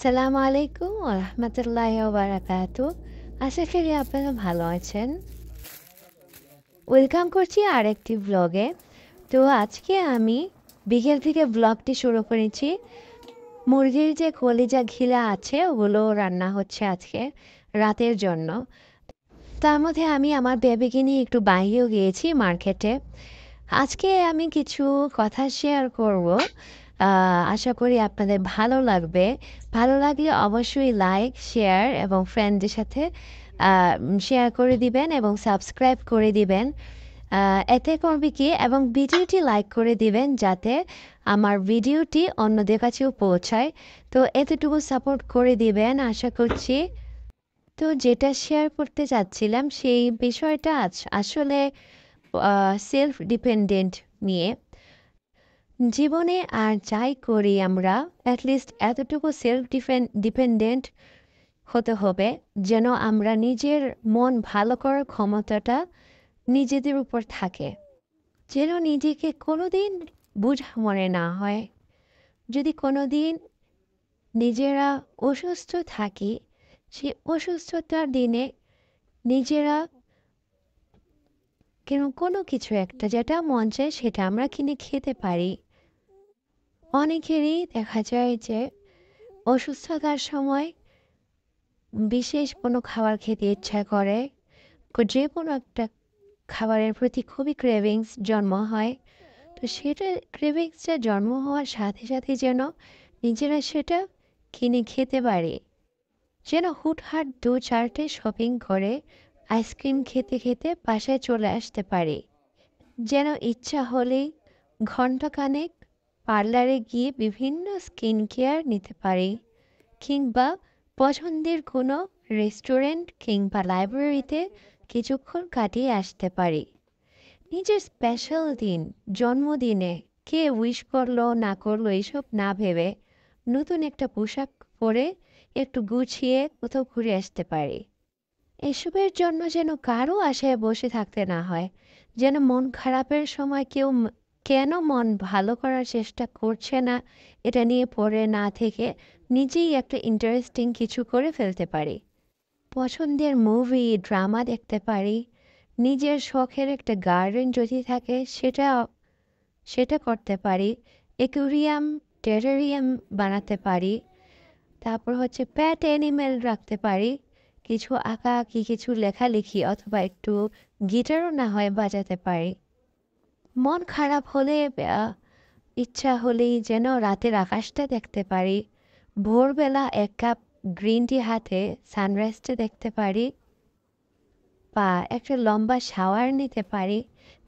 সালামু আলাইকুম ওয়া রাহমাতুল্লাহি ওয়া বারাকাতুহু। আশা করি আপনারা ভালো আছেন। ওয়েলকাম করছি আরেকটি ব্লগে। তো আজকে আমি বিকেল থেকে ব্লগটি শুরু করেছি। মুরগির যে কলিজা ঘিলা আছে ওগুলো রান্না হচ্ছে আজকে রাতের জন্য। তার মধ্যে আমি আমার বেবিকে নিয়ে একটু বাইরেও গিয়েছি মার্কেটে। আজকে আমি কিছু কথা শেয়ার করব। আশা করি আপনাদের ভালো লাগবে। ভালো লাগলে অবশ্যই লাইক, শেয়ার এবং ফ্রেন্ডদের সাথে শেয়ার করে দিবেন এবং সাবস্ক্রাইব করে দিবেন। এতে করবে কি এবং ভিডিওটি লাইক করে দিবেন যাতে আমার ভিডিওটি অন্যদের কাছেও পৌঁছায়। তো এতটুকু সাপোর্ট করে দিবেন আশা করছি। তো যেটা শেয়ার করতে চাচ্ছিলাম সেই বিষয়টা আসলে সেলফ ডিপেন্ডেন্ট নিয়ে। জীবনে আর যাই করি আমরা অ্যাটলিস্ট এতটুকু সেলফ ডিপেন্ডেন্ট হতে হবে যেন আমরা নিজের মন ভালো করার ক্ষমতাটা নিজেদের উপর থাকে, যেন নিজেকে কোনোদিন বোঝা মনে না হয়। যদি কোনোদিন নিজেরা অসুস্থ থাকি, সেই অসুস্থতার দিনে নিজেরা কোনো কিছু একটা যেটা মন চায় সেটা আমরা কিনে খেতে পারি। অনেকেরই দেখা যায় যে অসুস্থতার সময় বিশেষ কোনো খাবার খেতে ইচ্ছা করে, যে কোনো একটা খাবারের প্রতি খুবই ক্রেভিংস জন্ম হয়। তো সেটা ক্রেভিংসটা জন্ম হওয়ার সাথে সাথে যেন নিজেরা সেটা কিনে খেতে পারি, যেন হুটহাট 2-4টে শপিং করে আইসক্রিম খেতে খেতে বাসায় চলে আসতে পারি, যেন ইচ্ছা হলেই ঘণ্টাখানেক পার্লারে গিয়ে বিভিন্ন স্কিন কেয়ার নিতে পারি, কিংবা পছন্দের কোনো রেস্টুরেন্ট কিংবা লাইব্রেরিতে কিছুক্ষণ কাটিয়ে আসতে পারি। নিজের স্পেশাল দিন, জন্মদিনে কে উইশ করলো না করলো এসব না ভেবে নতুন একটা পোশাক পরে একটু গুছিয়ে কোথাও ঘুরে আসতে পারি। এসবের জন্য যেন কারো আশায় বসে থাকতে না হয়, যেন মন খারাপের সময় কেউ কেন মন ভালো করার চেষ্টা করছে না এটা নিয়ে পড়ে না থেকে নিজেই একটা ইন্টারেস্টিং কিছু করে ফেলতে পারি। পছন্দের মুভি, ড্রামা দেখতে পারি। নিজের শখের একটা গার্ডেন যদি থাকে সেটা করতে পারি। অ্যাকুরিয়াম, টেরারিয়াম বানাতে পারি। তারপর হচ্ছে প্যাট অ্যানিমেল রাখতে পারি। কিছু আঁকাআঁকি, কিছু লেখালেখি অথবা একটু গিটারও না হয় বাজাতে পারি। মন খারাপ হলে ইচ্ছা হলেই যেন রাতের আকাশটা দেখতে পারি। ভোরবেলা 1 কাপ গ্রিন টি হাতে সানরাইজটা দেখতে পারি, বা একটা লম্বা শাওয়ার নিতে পারি,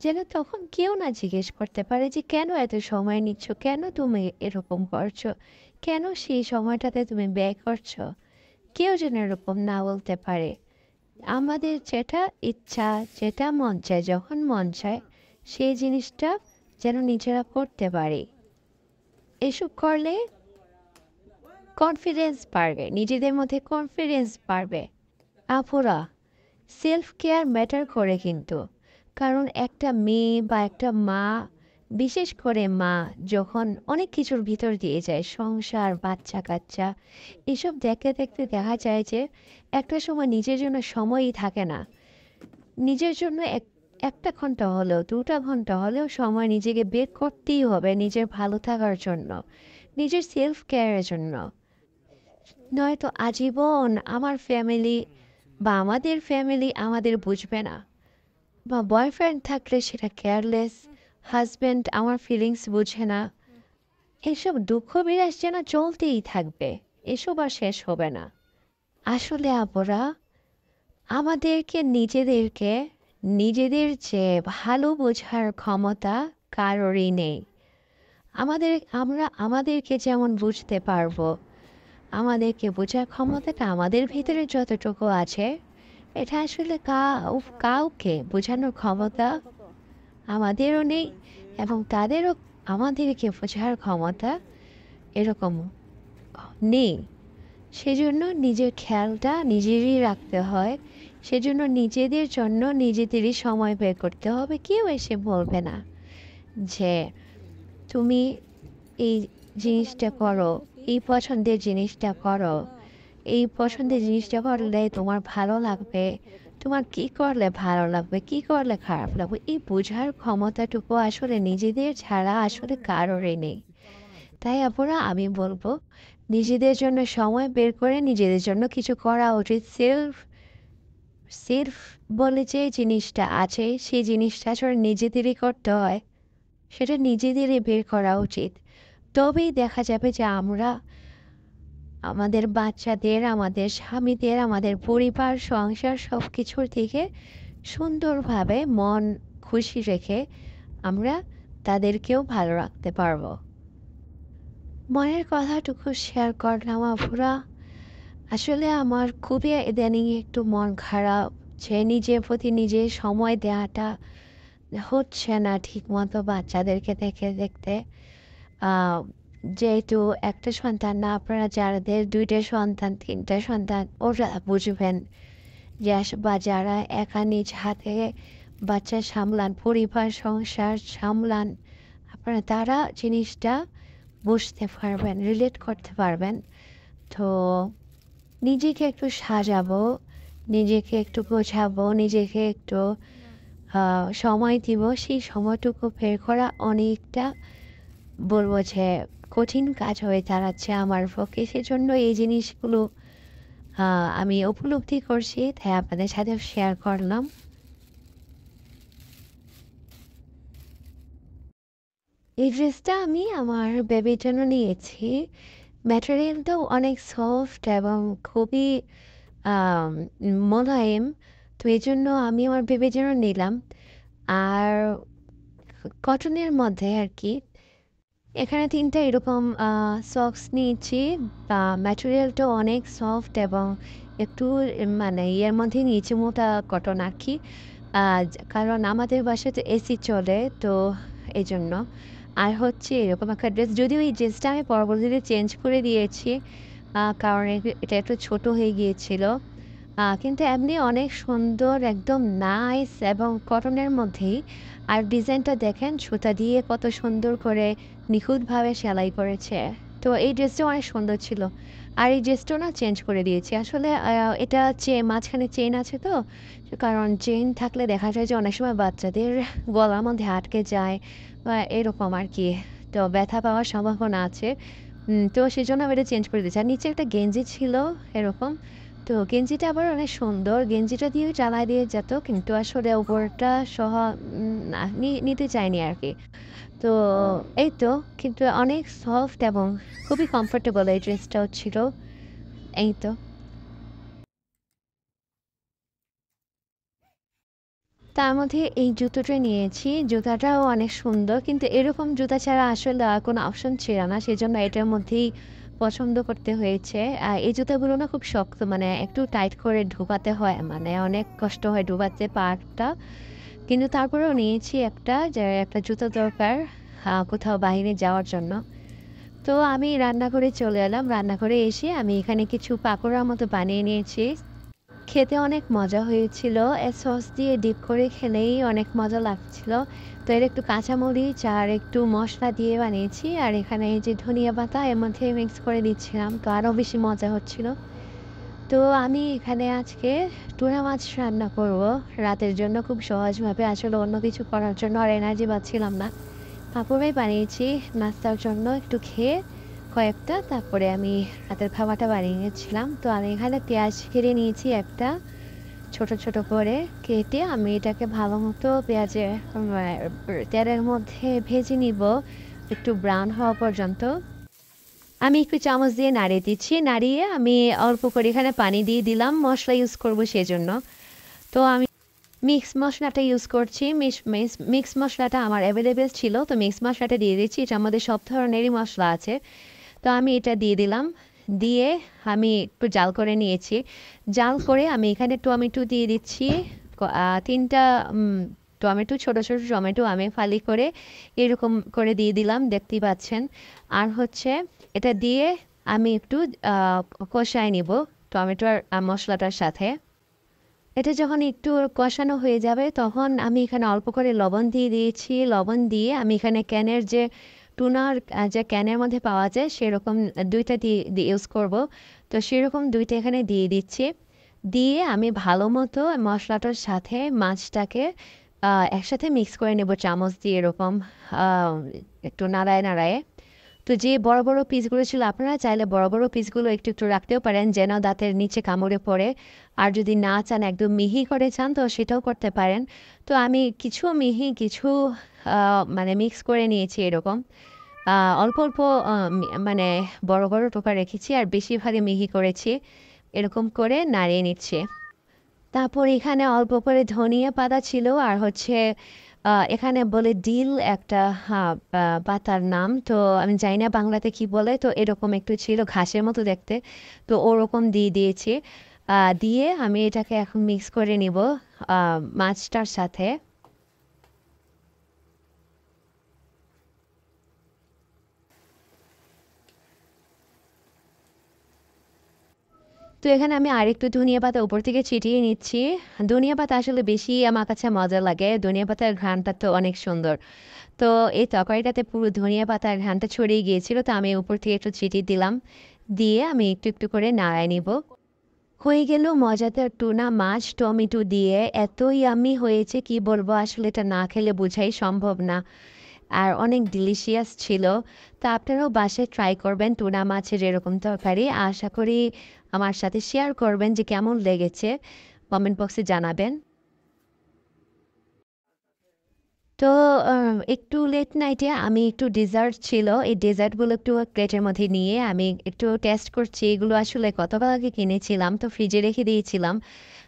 যেন তখন কেউ না জিজ্ঞেস করতে পারে যে কেন এত সময় নিচ্ছ, কেন তুমি এরকম করছো, কেন সেই সময়টাতে তুমি ব্যয় করছো। কেউ যেন এরকম না বলতে পারে। আমাদের যেটা ইচ্ছা, যেটা মন চায়, যখন মন চায় সেই জিনিসটা যেন নিজেরা করতে পারি। এসব করলে কনফিডেন্স বাড়বে, নিজেদের মধ্যে কনফিডেন্স বাড়বে। আপুরা, সেলফ কেয়ার ম্যাটার করে কিন্তু। কারণ একটা মেয়ে বা একটা মা, বিশেষ করে মা যখন অনেক কিছুর ভিতর দিয়ে যায়, সংসার, বাচ্চা কাচ্চা এসব দেখতে দেখতে দেখা যায় যে একটা সময় নিজের জন্য সময়ই থাকে না। নিজের জন্য একটা ঘন্টা হলেও 2টা ঘন্টা হলেও সময় নিজেকে বের করতেই হবে নিজের ভালো থাকার জন্য, নিজের সেলফ কেয়ারের জন্য। নয়তো আজীবন আমার ফ্যামিলি বা আমাদের ফ্যামিলি আমাদের বুঝবে না, বা বয়ফ্রেন্ড থাকলে সেটা কেয়ারলেস, হাজব্যান্ড আমার ফিলিংস বুঝে না। এসব দুঃখ বিরাস যেন চলতেই থাকবে, এসব আর শেষ হবে না। আসলে আপুরা, আমাদেরকে নিজেদের যে ভালো বোঝার ক্ষমতা কারোরই নেই। আমাদেরকে যেমন বুঝতে পারবো, আমাদেরকে বোঝার ক্ষমতাটা আমাদের ভিতরে যতটুকু আছে, এটা আসলে কাউকে বোঝানোর ক্ষমতা আমাদেরও নেই, এবং তাদেরও আমাদেরকে বোঝার ক্ষমতা এরকম নেই। সেজন্য নিজের খেয়ালটা নিজেরই রাখতে হয়। সেজন্য নিজেদের জন্য নিজেদেরই সময় বের করতে হবে। কেউ এসে বলবে না যে তুমি এই জিনিসটা করো, এই পছন্দের জিনিসটা করো। এই পছন্দের জিনিসটা করলে তোমার ভালো লাগবে। তোমার কি করলে ভালো লাগবে, কি করলে খারাপ লাগবে, এই বোঝার ক্ষমতাটুকু আসলে নিজেদের ছাড়া আসলে কারোরই নেই। তাই আপুরা আমি বলবো, নিজেদের জন্য সময় বের করে নিজেদের জন্য কিছু করা উচিত। সেলফ বলে যে জিনিসটা আছে, সেই জিনিসটা আসলে নিজেদেরই করতে হয়। সেটা নিজেদেরই বের করা উচিত। তবেই দেখা যাবে যে আমরা আমাদের বাচ্চাদের, আমাদের স্বামীদের, আমাদের পরিবার, সংসার সবকিছুর থেকে সুন্দরভাবে মন খুশি রেখে আমরা তাদেরকেও ভালো রাখতে পারবো। মনের কথাটুকু শেয়ার করলাম আপুরা। আসলে আমার খুবই ইদানিং একটু মন খারাপ, যে নিজের প্রতি নিজে সময় দেওয়াটা হচ্ছে না ঠিকমতো বাচ্চাদেরকে দেখে দেখতে। আহ, যেহেতু একটা সন্তান না, আপনারা যাদের 2টা সন্তান 3টা সন্তান ওরা বুঝবেন, যে বা যারা একা নিজ হাতে বাচ্চা সামলান, পরিবার সংসার সামলান, আপনারা তারা জিনিসটা বুঝতে পারবেন, রিলেট করতে পারবেন। তো নিজেকে একটু সাজাবো, নিজেকে একটু গোছাবো, নিজেকে একটু সময় দিব। সেই সময়টুকু বের করা অনেকটা বলবো যে কঠিন কাজ হয়ে দাঁড়াচ্ছে আমার পক্ষে। সেজন্য এই জিনিসগুলো আমি উপলব্ধি করছি, তাই আপনাদের সাথে শেয়ার করলাম। এই ড্রেসটা আমি আমার বেবির জন্য নিয়েছি। ম্যাটেরিয়ালটাও অনেক সফট এবং খুবই আম মোলায়েম। তো এজন্য আমি আমার বেবির জন্য নিলাম। আর কটনের মধ্যে আরকি। এখানে ৩টা এরকম সক্স নিয়েছি। ম্যাটেরিয়ালটাও অনেক সফট এবং একটু মানে ইয়ের মধ্যে নিয়েছি, মোটা কটন আরকি। কারণ আমাদের বাসাতে এসি চলে, তো এজন্য। আর হচ্ছে এরকম একটা ড্রেস, যদিও এই ড্রেসটা আমি পরবর্তীতে চেঞ্জ করে দিয়েছি, কারণ এটা একটু ছোট হয়ে গিয়েছিল। কিন্তু এমনি অনেক সুন্দর, একদম নাইস এবং কটনের মধ্যেই। আর ডিজাইনটা দেখেন, সুতা দিয়ে কত সুন্দর করে নিখুঁতভাবে সেলাই করেছে। তো এই ড্রেসটা অনেক সুন্দর ছিল। আর এই ড্রেসটাও না চেঞ্জ করে দিয়েছি। আসলে এটা মাঝখানে চেইন আছে তো, কারণ চেইন থাকলে দেখা যায় যে অনেক সময় বাচ্চাদের গলার মধ্যে আটকে যায় বা এরকম আর কি। তো ব্যথা পাওয়ার সম্ভাবনা আছে। তো সেজন্য আমি এটা চেঞ্জ করে দিয়েছি। আর নিচে একটা গেঞ্জি ছিল এরকম। তো গেঞ্জিটা আবার অনেক সুন্দর। গেঞ্জিটা দিয়েও চালায় দিয়ে যেত, কিন্তু আসলে উপরটা সহ না নিতে চাইনি আরকি। তো এই তো, কিন্তু অনেক সফট এবং খুবই কমফোর্টেবল এই ড্রেসটাও ছিল। এই তো। তার মধ্যে এই জুতোটা নিয়েছি। জুতাটাও অনেক সুন্দর, কিন্তু এরকম জুতা ছাড়া আসলে আর কোনো অপশন ছিল না। সেজন্য এটার মধ্যেই পছন্দ করতে হয়েছে। এই জুতাগুলো না খুব শক্ত, মানে একটু টাইট করে ঢোকাতে হয়, মানে অনেক কষ্ট হয় ঢোকাতে পাটা। কিন্তু তারপরেও নিয়েছি একটা, যে একটা জুতো দরকার কোথাও বাইরে যাওয়ার জন্য। তো আমি রান্নাঘরে চলে এলাম। রান্নাঘরে এসে আমি এখানে কিছু পাকোড়ার মতো বানিয়ে নিয়েছি। খেতে অনেক মজা হয়েছিল। সস দিয়ে ডিপ করে খেলেই অনেক মজা লাগছিল। তো এর একটু কাঁচামরিচ আর একটু মশলা দিয়ে বানিয়েছি। আর এখানে এই যে ধনিয়া পাতা এর মধ্যে মিক্স করে দিচ্ছিলাম, তো আরও বেশি মজা হচ্ছিল। তো আমি এখানে আজকে টুনা মাছ রান্না করব রাতের জন্য, খুব সহজভাবে। আসলে অন্য কিছু করার জন্য আর এনার্জি পাচ্ছিলাম না। পাঁপড়ই বানিয়েছি নাস্তার জন্য, একটু খেয়ে কয়েকটা, তারপরে আমি রাতের খাবারটা বানিয়ে নিয়েছিলাম। তো আমি এখানে পেঁয়াজ কেটে নিয়েছি একটা, ছোট ছোট করে কেটে আমি এটাকে ভালো মতো পেঁয়াজের তেলের মধ্যে ভেজে নিব একটু ব্রাউন হওয়া পর্যন্ত। আমি একটু চামচ দিয়ে নাড়িয়ে দিচ্ছি, নাড়িয়ে আমি অল্প করে এখানে পানি দিয়ে দিলাম, মশলা ইউজ করবো সেজন্য। তো আমি মিক্স মশলাটা ইউজ করছি। মিক্স মশলাটা আমার অ্যাভেলেবেল ছিল, তো মিক্স মশলাটা দিয়ে দিচ্ছি। এটার মধ্যে সব ধরনেরই মশলা আছে। তো আমি এটা দিয়ে দিলাম, দিয়ে আমি একটু জাল করে নিয়েছি। জাল করে আমি এখানে টমেটো দিয়ে দিচ্ছি। 3টা টমেটো, ছোট ছোট টমেটো আমি ফালি করে এরকম করে দিয়ে দিলাম, দেখতেই পাচ্ছেন। আর হচ্ছে এটা দিয়ে আমি একটু কষায় নিব টমেটো আর মশলাটার সাথে। এটা যখন একটু কষানো হয়ে যাবে, তখন আমি এখানে অল্প করে লবণ দিয়ে দিয়েছি। লবণ দিয়ে আমি এখানে ক্যানের যে টুনার যে ক্যানের মধ্যে পাওয়া যায় সেরকম ২ টা দিয়ে ইউজ করব। তো সেরকম ২ টা এখানে দিয়ে দিচ্ছি। দিয়ে আমি ভালোমতো মসলাটার সাথে মাছটাকে একসাথে মিক্স করে নেব চামচ দিয়ে এরকম আ একটু নাড়ায়, নাড়ায়ে। তো যে বড়, বড় পিসগুলো ছিল আপনারা চাইলে বড়, বড় পিসগুলো একটু, একটু রাখতেও পারেন যেন দাঁতের নিচে কামড়ে পড়ে। আর যদি না চান একদম মিহি করে চান তো সেটাও করতে পারেন। তো আমি কিছু মিহি কিছু আ মানে মিক্স করে নিয়েছি এরকম। আ অল্প, অল্প মানে বড়, বড় টোকা রেখেছি আর বেশিরভাগই মিহি করেছি। এরকম করে নাড়িয়ে নিচ্ছি। তারপর এখানে অল্প করে ধনিয়া পাতা ছিল আর হচ্ছে এখানে বলে ডিল একটা পাতার নাম। তো আমি জানি না বাংলাতে কি বলে। তো এরকম একটু ছিল ঘাসের মতো দেখতে। তো ওরকম দিয়ে দিয়েছি। দিয়ে আমি এটাকে এখন মিক্স করে নিব মাছটার সাথে। তো এখানে আমি আরেকটু ধনিয়া পাতা উপর থেকে ছিটিয়ে নিচ্ছি। ধনিয়া পাতা আসলে বেশি আমার কাছে মজা লাগে। ধনিয়া পাতার ঘ্রাণটা তো অনেক সুন্দর। তো এই তরকারিটাতে পুরো ধনিয়া পাতার ঘ্রাণটা ছড়িয়ে গিয়েছিল। তো আমি উপর থেকে একটু ছিটিয়ে দিলাম। দিয়ে আমি একটু, একটু করে নাড়ায় নিব। হয়ে গেল মজাদার টুনা মাছ টমেটো দিয়ে। এত ইয়াম্মি হয়েছে কি বলবো আসলে এটা না খেলে বোঝাই সম্ভব না। আর অনেক ডিলিশিয়াস ছিল। তো আপনারাও বাসায় ট্রাই করবেন টুনা মাছের এরকম তরকারি। আশা করি আমার সাথে শেয়ার করবেন যে কেমন লেগেছে। কমেন্ট বক্সে জানাবেন। তো একটু লেট নাইটে আমি একটু ডেজার্ট ছিল। এই ডেজার্টগুলো একটু প্লেটের মধ্যে নিয়ে আমি একটু টেস্ট করছি। এগুলো আসলে গতকাল আগে কিনেছিলাম। তো ফ্রিজে রেখে দিয়েছিলাম।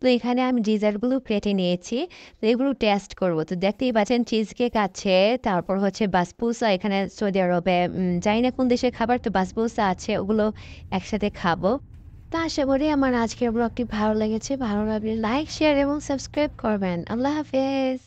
তো এখানে আমি ডেজার্টগুলো প্লেটে নিয়েছি। তো এগুলো টেস্ট করব। তো দেখতেই পাচ্ছেন চিজ কেক আছে। তারপর হচ্ছে বাসবুসা এখানে সৌদি আরবে জানি না কোন দেশের খাবার তো বাসবুসা আছে। ওগুলো একসাথে খাবো। তো আশা করি আমার আজকের ব্লগটি ভালো লেগেছে। ভালো লাগলে লাইক, শেয়ার এবং সাবস্ক্রাইব করবেন। আল্লাহ হাফেজ।